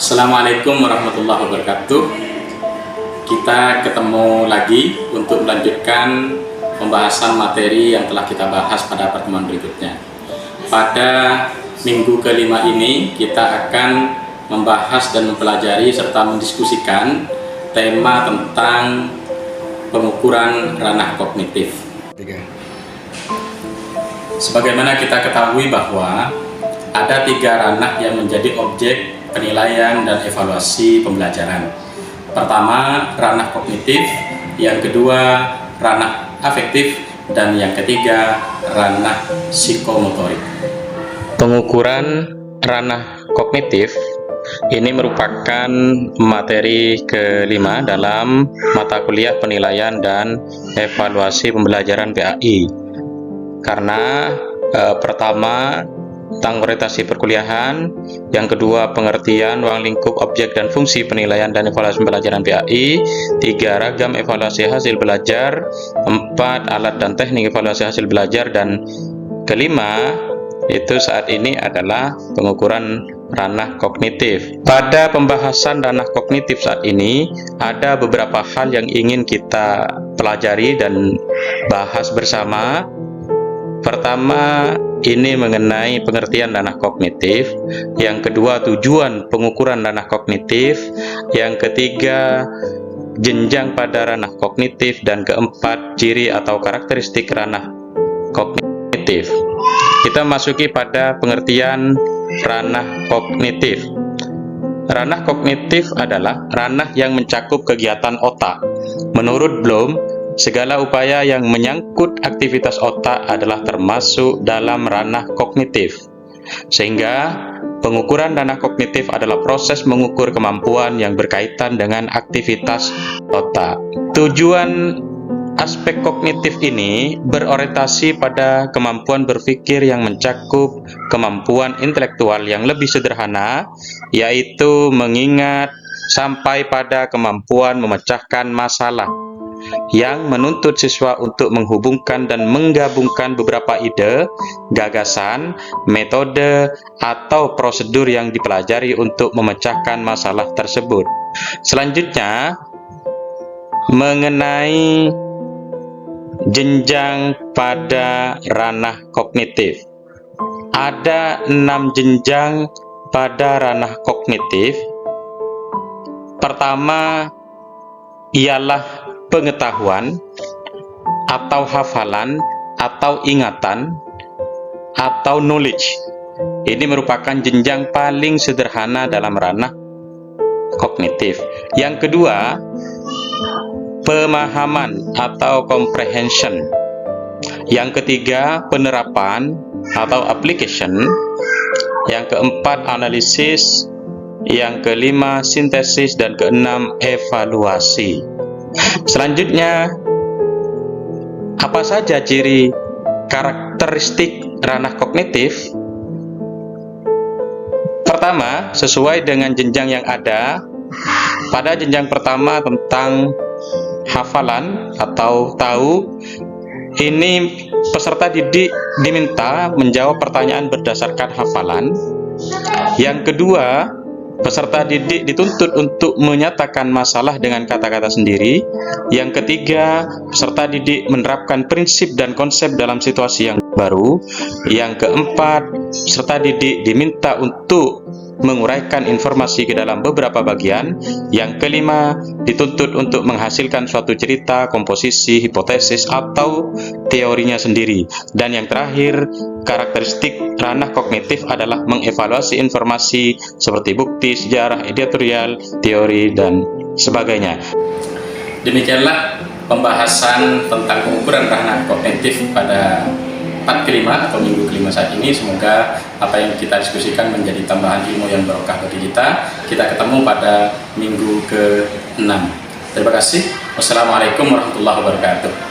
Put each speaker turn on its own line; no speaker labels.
Assalamualaikum warahmatullahi wabarakatuh. Kita ketemu lagi untuk melanjutkan pembahasan materi yang telah kita bahas pada pertemuan berikutnya. Pada minggu kelima ini kita akan membahas dan mempelajari serta mendiskusikan tema tentang pengukuran ranah kognitif. Sebagaimana kita ketahui bahwa ada 3 ranah yang menjadi objek penilaian dan evaluasi pembelajaran. Pertama, ranah kognitif, yang kedua, ranah afektif, dan yang ketiga, ranah psikomotorik. Pengukuran ranah kognitif ini merupakan materi kelima dalam mata kuliah penilaian dan evaluasi pembelajaran PAI. Karena pertama, tentang orientasi perkuliahan, yang kedua pengertian ruang lingkup objek dan fungsi penilaian dan evaluasi pembelajaran PAI, 3 ragam evaluasi hasil belajar, 4 alat dan teknik evaluasi hasil belajar, dan kelima itu saat ini adalah pengukuran ranah kognitif. Pada pembahasan ranah kognitif saat ini ada beberapa hal yang ingin kita pelajari dan bahas bersama. Pertama, ini mengenai pengertian ranah kognitif. Yang kedua, tujuan pengukuran ranah kognitif. Yang ketiga, jenjang pada ranah kognitif. Dan keempat, ciri atau karakteristik ranah kognitif. Kita masuki pada pengertian ranah kognitif. Ranah kognitif adalah ranah yang mencakup kegiatan otak. Menurut Bloom, segala upaya yang menyangkut aktivitas otak adalah termasuk dalam ranah kognitif. Sehingga pengukuran ranah kognitif adalah proses mengukur kemampuan yang berkaitan dengan aktivitas otak. Tujuan aspek kognitif ini berorientasi pada kemampuan berpikir yang mencakup kemampuan intelektual yang lebih sederhana, yaitu mengingat sampai pada kemampuan memecahkan masalah, yang menuntut siswa untuk menghubungkan dan menggabungkan beberapa ide, gagasan, metode, atau prosedur yang dipelajari untuk memecahkan masalah tersebut. Selanjutnya, mengenai jenjang pada ranah kognitif. Ada 6 jenjang pada ranah kognitif. Pertama ialah pengetahuan atau hafalan atau ingatan atau knowledge. Ini merupakan jenjang paling sederhana dalam ranah kognitif. Yang kedua, pemahaman atau comprehension. Yang ketiga, penerapan atau application. Yang keempat, analisis. Yang kelima, sintesis, dan keenam, evaluasi. Selanjutnya, apa saja ciri karakteristik ranah kognitif? Pertama, sesuai dengan jenjang yang ada, pada jenjang pertama tentang hafalan atau tahu, ini peserta didik diminta menjawab pertanyaan berdasarkan hafalan. Yang kedua, peserta didik dituntut untuk menyatakan masalah dengan kata-kata sendiri. Yang ketiga, peserta didik menerapkan prinsip dan konsep dalam situasi yang baru. Yang keempat, peserta didik diminta untuk menguraikan informasi ke dalam beberapa bagian. Yang kelima, dituntut untuk menghasilkan suatu cerita, komposisi, hipotesis, atau teorinya sendiri. Dan yang terakhir, karakteristik ranah kognitif adalah mengevaluasi informasi seperti bukti, sejarah, editorial, teori, dan sebagainya. Demikianlah pembahasan tentang pengukuran ranah kognitif pada part kelima atau minggu kelima saat ini. Semoga apa yang kita diskusikan menjadi tambahan ilmu yang barokah bagi kita. Kita ketemu pada minggu ke-6. Terima kasih. Wassalamualaikum warahmatullahi wabarakatuh.